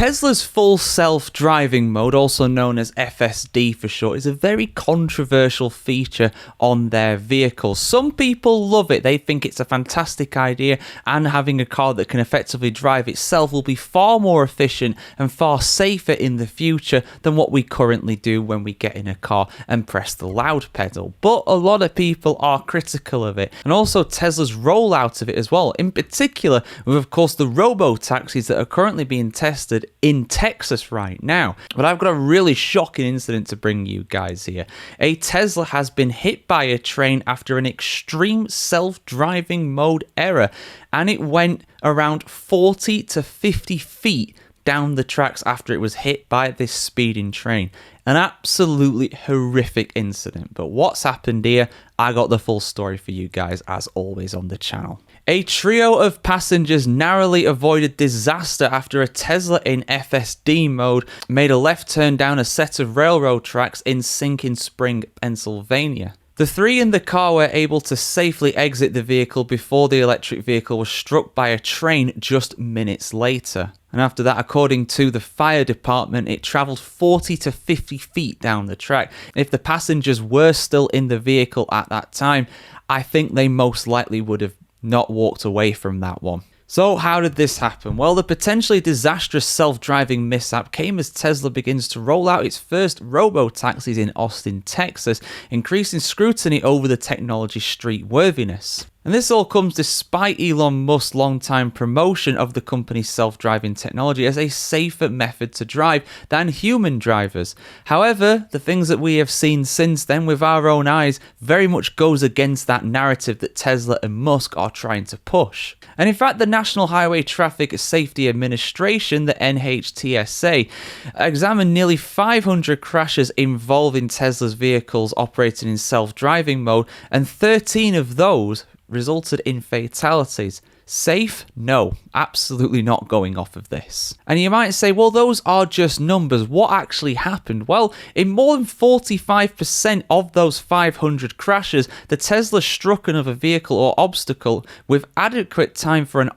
Tesla's full self-driving mode, also known as FSD for short, is a very controversial feature on their vehicles. Some people love it. They think it's a fantastic idea, and having a car that can effectively drive itself will be far more efficient and far safer in the future than what we currently do when we get in a car and press the loud pedal. But a lot of people are critical of it, and also Tesla's rollout of it as well, in particular with, of course, the robo-taxis that are currently being tested in Texas right now. But I've got a really shocking incident to bring you guys here. A Tesla has been hit by a train after an extreme self-driving mode error, and it went around 40 to 50 feet down the tracks after it was hit by this speeding train. An absolutely horrific incident. But what's happened here? I got the full story for you guys, as always, on the channel. A trio of passengers narrowly avoided disaster after a Tesla in FSD mode made a left turn down a set of railroad tracks in Sinking Spring, Pennsylvania. The three in the car were able to safely exit the vehicle before the electric vehicle was struck by a train just minutes later. And after that, according to the fire department, it travelled 40 to 50 feet down the track. If the passengers were still in the vehicle at that time, I think they most likely would have not walked away from that one. So how did this happen? Well, the potentially disastrous self-driving mishap came as Tesla begins to roll out its first robo-taxis in Austin, Texas, increasing scrutiny over the technology's streetworthiness. And this all comes despite Elon Musk's long-time promotion of the company's self-driving technology as a safer method to drive than human drivers. However, the things that we have seen since then with our own eyes very much goes against that narrative that Tesla and Musk are trying to push. And in fact, the National Highway Traffic Safety Administration, the NHTSA, examined nearly 500 crashes involving Tesla's vehicles operating in self-driving mode, and 13 of those resulted in fatalities. Safe? No, absolutely not going off of this. And you might say, well, those are just numbers. What actually happened? Well, in more than 45% of those 500 crashes, the Tesla struck another vehicle or obstacle with adequate time for an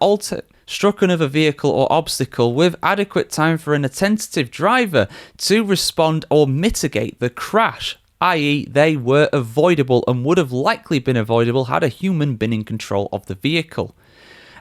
attentive driver to respond or mitigate the crash, i.e. they were avoidable and would have likely been avoidable had a human been in control of the vehicle.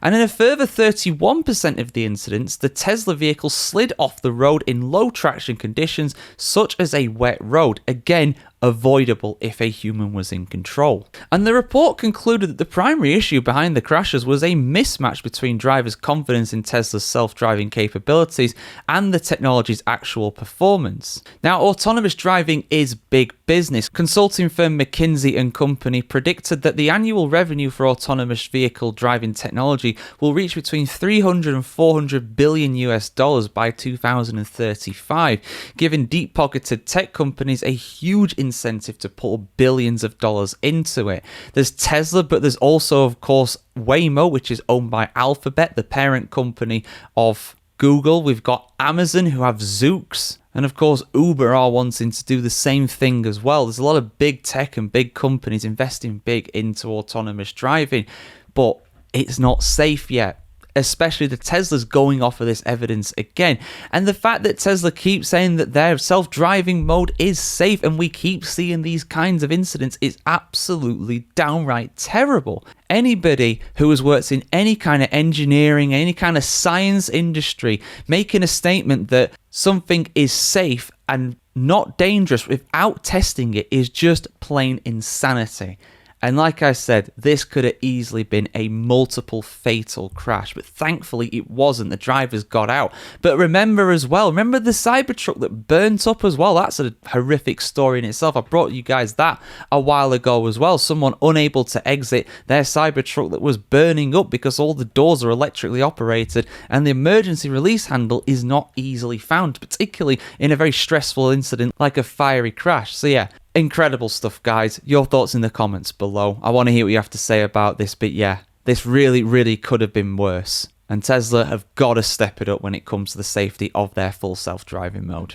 And in a further 31% of the incidents, the Tesla vehicle slid off the road in low traction conditions, such as a wet road. Again, avoidable if a human was in control. And the report concluded that the primary issue behind the crashes was a mismatch between drivers' confidence in Tesla's self-driving capabilities and the technology's actual performance. Now, autonomous driving is big business. Consulting firm McKinsey & Company predicted that the annual revenue for autonomous vehicle driving technology will reach between 300 and 400 billion US dollars by 2035, giving deep-pocketed tech companies a huge incentive to pour billions of dollars into it. There's Tesla, but there's also, of course, Waymo, which is owned by Alphabet, the parent company of Google. We've got Amazon, who have Zoox, and of course Uber are wanting to do the same thing as well. There's a lot of big tech and big companies investing big into autonomous driving, but it's not safe yet. Especially the Tesla's going off of this evidence again. And the fact that Tesla keeps saying that their self-driving mode is safe and we keep seeing these kinds of incidents is absolutely downright terrible. Anybody who has worked in any kind of engineering, any kind of science industry, making a statement that something is safe and not dangerous without testing it is just plain insanity. And like I said, this could have easily been a multiple fatal crash, but thankfully it wasn't. The drivers got out. But remember the Cybertruck that burnt up as well. That's a horrific story in itself. I brought you guys that a while ago as well. Someone unable to exit their Cybertruck that was burning up because all the doors are electrically operated and the emergency release handle is not easily found, particularly in a very stressful incident like a fiery crash. So yeah, incredible stuff, guys. Your thoughts in the comments below. I want to hear what you have to say about this, but yeah, this really could have been worse. And Tesla have got to step it up when it comes to the safety of their full self-driving mode.